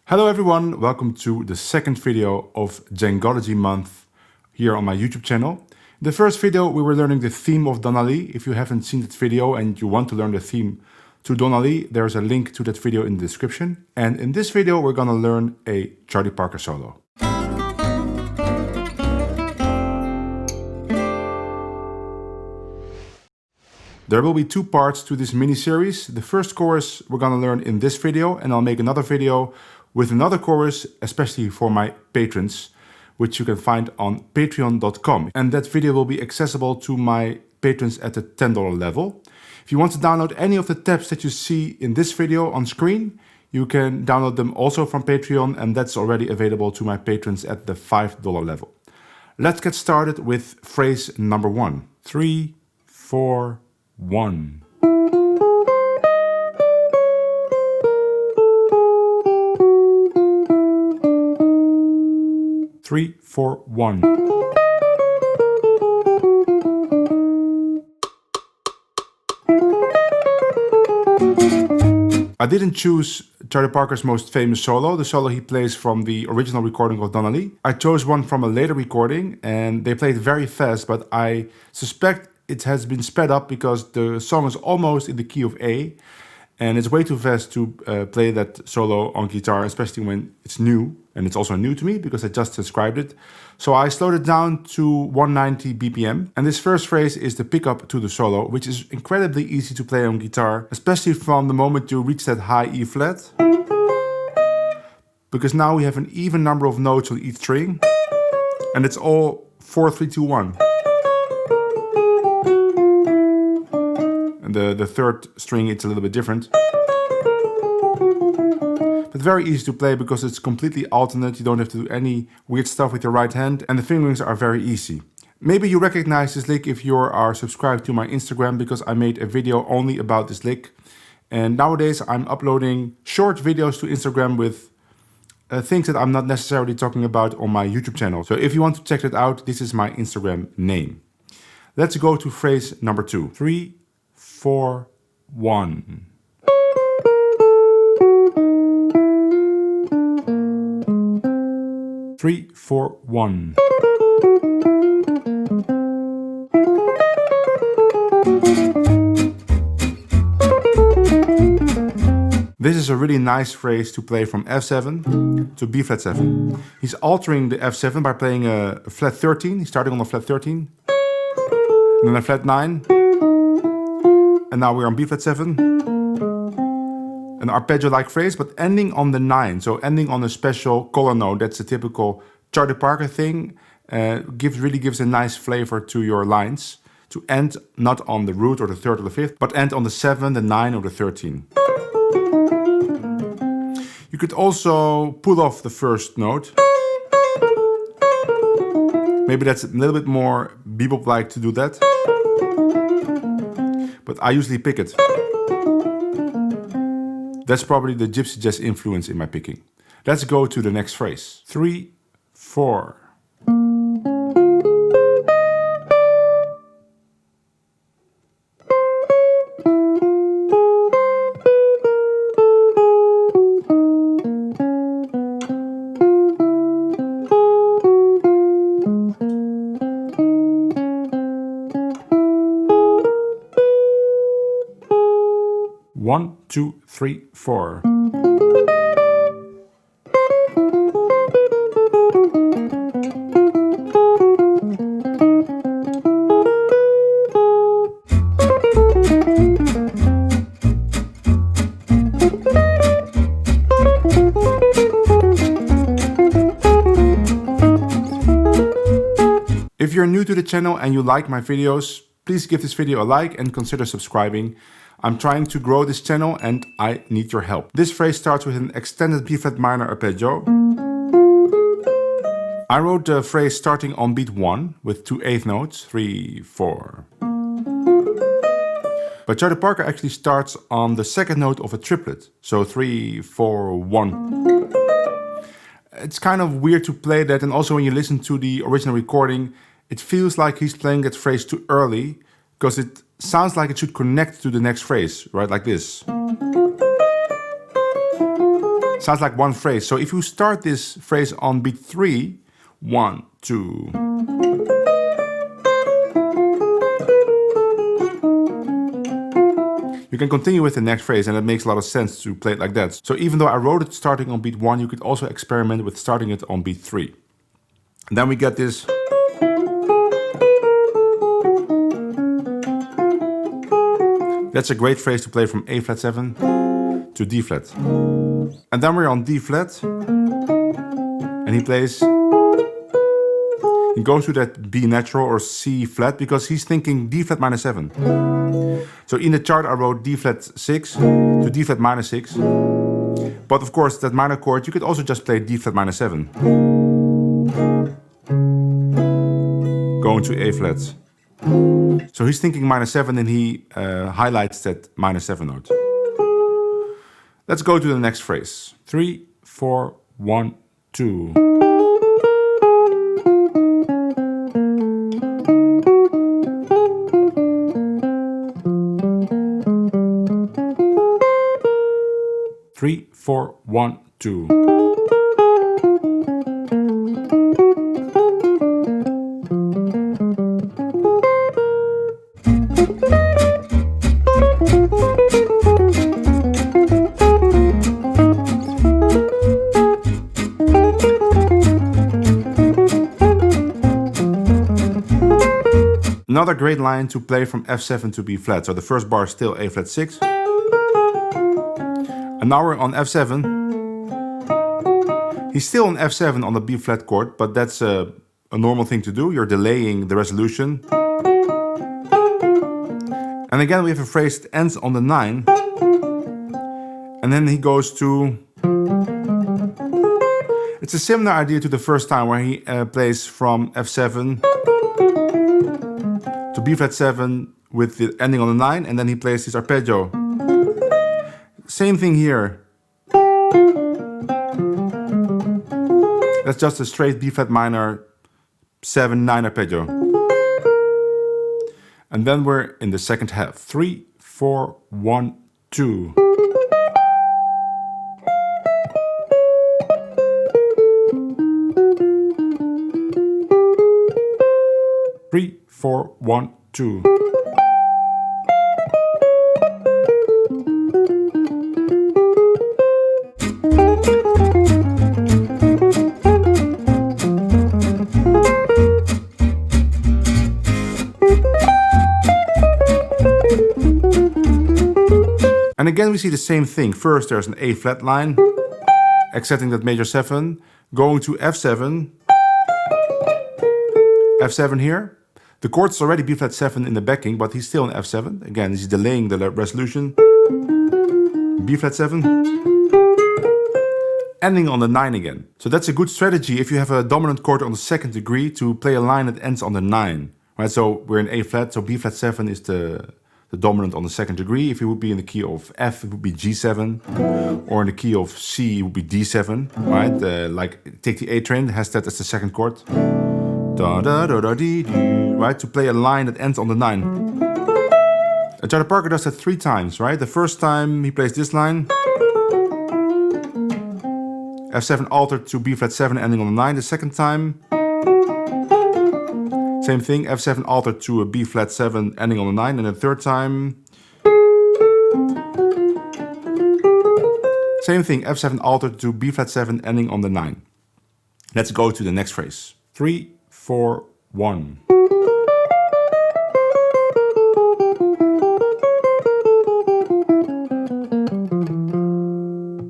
Hello everyone, welcome to the second video of Djangology month here on my YouTube channel. In the first video we were learning the theme of Donna Lee. If you haven't seen that video and you want to learn the theme to Donna Lee, there's a link to that video in the description. And in this video we're gonna learn a Charlie Parker solo. There will be two parts to this mini-series. The first chorus we're gonna learn in this video, and I'll make another video with another chorus, especially for my patrons, which you can find on patreon.com. And that video will be accessible to my patrons at the $10 level. If you want to download any of the tabs that you see in this video on screen, you can download them also from Patreon, and that's already available to my patrons at the $5 level. Let's get started with phrase number 1. 3, 4, 1. 3, 4, 1. I didn't choose Charlie Parker's most famous solo, the solo he plays from the original recording of Donna Lee. I chose one from a later recording and they played very fast, but I suspect it has been sped up because the song is almost in the key of A. And it's way too fast to play that solo on guitar, especially when it's new. And it's also new to me because I just transcribed it. So I slowed it down to 190 BPM. And this first phrase is the pickup to the solo, which is incredibly easy to play on guitar, especially from the moment you reach that high E flat. Because now we have an even number of notes on each string. And it's all 4, 3, 2, 1. The third string, it's a little bit different. But very easy to play because it's completely alternate. You don't have to do any weird stuff with your right hand. And the fingerings are very easy. Maybe you recognize this lick if you are subscribed to my Instagram, because I made a video only about this lick. And nowadays I'm uploading short videos to Instagram with things that I'm not necessarily talking about on my YouTube channel. So if you want to check it out, this is my Instagram name. Let's go to phrase number 2. 3, 4, 1. 3, 4, 1. This is a really nice phrase to play from F7 to B flat 7. He's altering the F7 by playing a flat 13. He's starting on a flat 13, and then a flat 9. And now we're on B flat 7, an arpeggio-like phrase, but ending on the 9. So ending on a special color note. That's a typical Charlie Parker thing. Really gives a nice flavor to your lines. To end not on the root or the 3rd or the 5th, but end on the 7, the 9 or the 13. You could also pull off the first note. Maybe that's a little bit more BeBop-like to do that. But I usually pick it. That's probably the gypsy jazz influence in my picking. Let's go to the next phrase. 3, 4. 1, 2, 3, 4. new to the channel and you like my videos, please give this video a like and consider subscribing. I'm trying to grow this channel and I need your help. This phrase starts with an extended B-flat minor arpeggio. I wrote the phrase starting on beat 1 with 2 eighth notes, 3, 4. But Charlie Parker actually starts on the second note of a triplet, so 3, 4, 1. It's kind of weird to play that, and also when you listen to the original recording, it feels like he's playing that phrase too early, because it sounds like it should connect to the next phrase, right, like this. Sounds like one phrase. So if you start this phrase on beat 3, 1, 2. You can continue with the next phrase and it makes a lot of sense to play it like that. So even though I wrote it starting on beat 1, you could also experiment with starting it on beat 3. And then we get this. That's a great phrase to play from A flat 7 to D flat. And then we're on D flat. And he plays. He goes to that B natural or C flat because he's thinking D flat minor 7. So in the chart I wrote D flat 6 to D flat minor 6. But of course that minor chord you could also just play D flat minor 7. Going to A flat. So he's thinking minor 7 and he highlights that minor 7 note. Let's go to the next phrase. 3, 4, 1, 2. 3, 4, 1, 2. Another great line to play from F7 to B flat. So the first bar is still A flat 6. And now we're on F7. He's still on F7 on the B flat chord, but that's a normal thing to do. You're delaying the resolution. And again we have a phrase that ends on the 9. And then he goes to... It's a similar idea to the first time where he plays from F7 to B flat 7 with the ending on the 9, and then he plays his arpeggio. Same thing here. That's just a straight B flat minor 7, 9 arpeggio. And then we're in the second half. 3, 4, 1, 2. Three, 4, 1, 2. And again we see the same thing. First there's an A flat line, accepting that major 7, going to F7, F7 here. The chord is already B flat 7 in the backing, but he's still in F7. Again, he's delaying the resolution. B flat 7. Ending on the 9 again. So that's a good strategy if you have a dominant chord on the second degree to play a line that ends on the 9. Right, so we're in A flat, so B flat 7 is the dominant on the second degree. If it would be in the key of F, it would be G7. Or in the key of C, it would be D7. Right, like take the A train, has that as the second chord. Da da da da dee dee, right, to play a line that ends on the 9. Charlie Parker does that 3 times, right? The first time he plays this line, F7 altered to B flat 7 ending on the 9. The second time, same thing, F7 altered to a B flat 7 ending on the 9. And the third time, same thing, F7 altered to B flat 7 ending on the 9. Let's go to the next phrase. 3, 4, 1.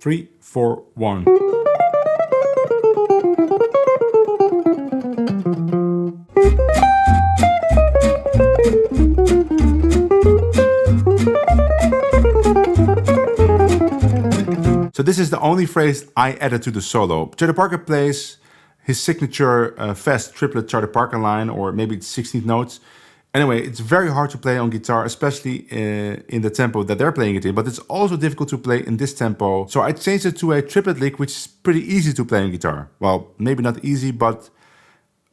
3, 4, 1. So this is the only phrase I added to the solo. Charlie Parker plays his signature fast triplet Charlie Parker line, or maybe it's 16th notes. Anyway, it's very hard to play on guitar, especially in the tempo that they're playing it in, but it's also difficult to play in this tempo. So I changed it to a triplet lick, which is pretty easy to play on guitar. Well, maybe not easy, but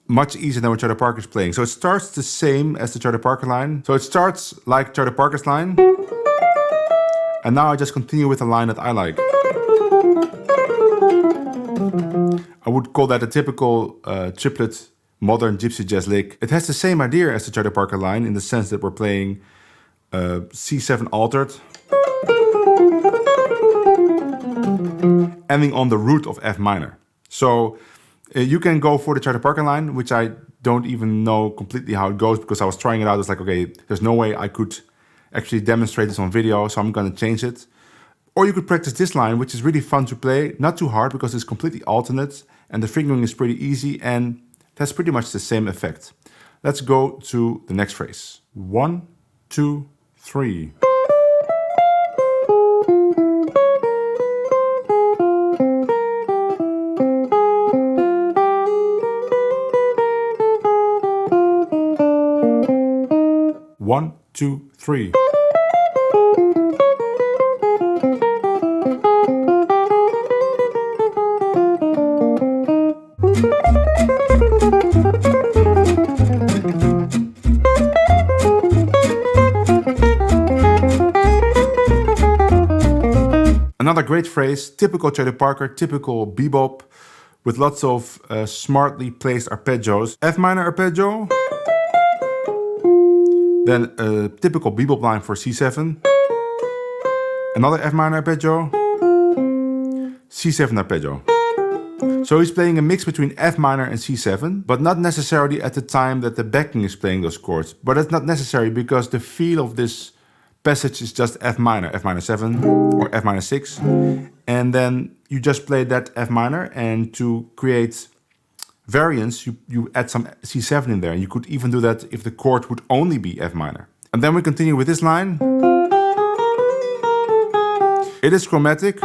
much easier than what Charlie Parker is playing. So it starts the same as the Charlie Parker line. So it starts like Charlie Parker's line. And now I just continue with a line that I like. I would call that a typical triplet modern gypsy jazz lick. It has the same idea as the Charlie Parker line in the sense that we're playing C7 altered, ending on the root of F minor. So you can go for the Charlie Parker line, which I don't even know completely how it goes because I was trying it out. It's like, okay, there's no way I could actually demonstrate this on video, so I'm gonna change it. Or you could practice this line, which is really fun to play, not too hard because it's completely alternate and the fingering is pretty easy, and that's pretty much the same effect. Let's go to the next phrase. 1, 2, 3. One, two, three. Another great phrase, typical Charlie Parker, typical bebop, with lots of smartly placed arpeggios. F minor arpeggio, then a typical bebop line for C7, another F minor arpeggio, C7 arpeggio. So he's playing a mix between F minor and C7, but not necessarily at the time that the backing is playing those chords. But that's not necessary because the feel of this passage is just F minor 7 or F minor 6. And then you just play that F minor, and to create variance, you add some C7 in there. And you could even do that if the chord would only be F minor. And then we continue with this line. It is chromatic,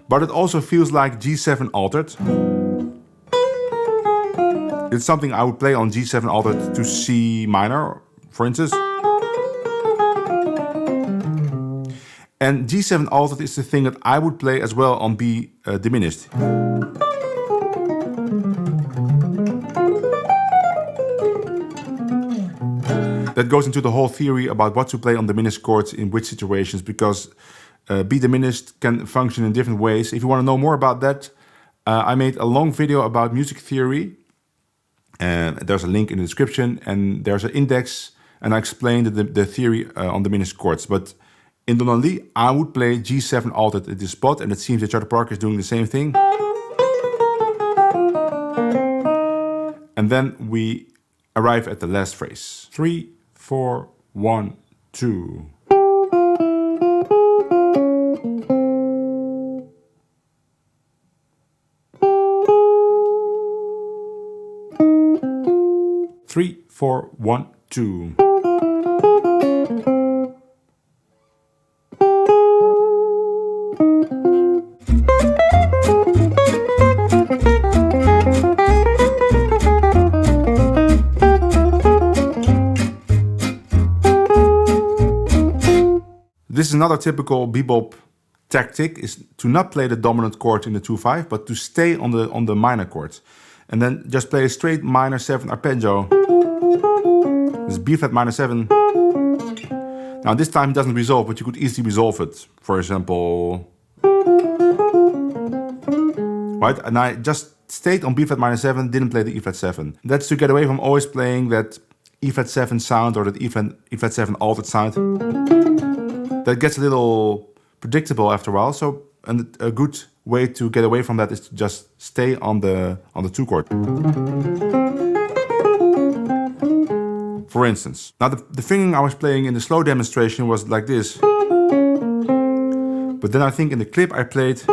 but it also feels like G7 altered. It's something I would play on G7 altered to C minor, for instance. And G7 altered is the thing that I would play as well on B diminished. That goes into the whole theory about what to play on diminished chords in which situations, because B diminished can function in different ways. If you want to know more about that, I made a long video about music theory, and there's a link in the description, and there's an index, and I explained the theory on diminished chords. But in Donna Lee, I would play G7 altered at this spot, and it seems that Charlie Parker is doing the same thing. And then we arrive at the last phrase. 3, 4, 1, 2. Three, 4, 1, 2. This is another typical bebop tactic, is to not play the dominant chord in the 2-5, but to stay on the minor chords. And then just play a straight minor 7 arpeggio. This is B flat minor 7. Now this time it doesn't resolve, but you could easily resolve it. For example, right? And I just stayed on B flat minor 7, didn't play the E flat 7. That's to get away from always playing that E flat 7 sound or that E flat 7 altered sound. That gets a little predictable after a while. So a good way to get away from that is to just stay on the 2 chord. For instance, now the fingering I was playing in the slow demonstration was like this. But then I think in the clip I played,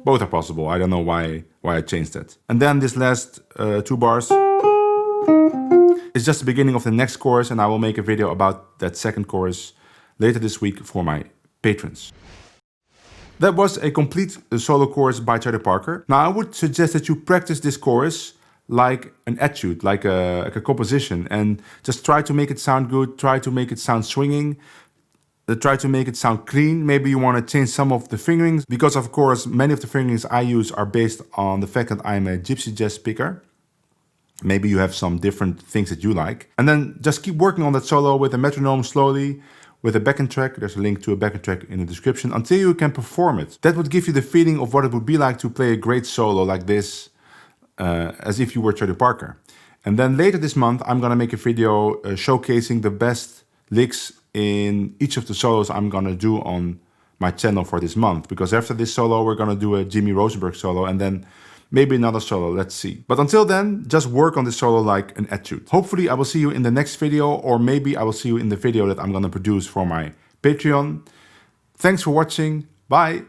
both are possible. I don't know why I changed that. And then this last 2 bars is just the beginning of the next chorus, and I will make a video about that second chorus later this week for my patrons. That was a complete solo chorus by Charlie Parker. Now I would suggest that you practice this chorus like an etude, like a composition, and just try to make it sound good, try to make it sound swinging, try to make it sound clean. Maybe you want to change some of the fingerings, because of course many of the fingerings I use are based on the fact that I'm a gypsy jazz picker. Maybe you have some different things that you like. And then just keep working on that solo with a metronome slowly, with a backing track. There's a link to a backing track in the description, until you can perform it. That would give you the feeling of what it would be like to play a great solo like this, as if you were Charlie Parker. And then later this month, I'm gonna make a video showcasing the best licks in each of the solos I'm gonna do on my channel for this month. Because after this solo, we're gonna do a Jimmy Rosenberg solo, and then maybe another solo, let's see. But until then, just work on this solo like an etude. Hopefully I will see you in the next video, or maybe I will see you in the video that I'm gonna produce for my Patreon. Thanks for watching, bye!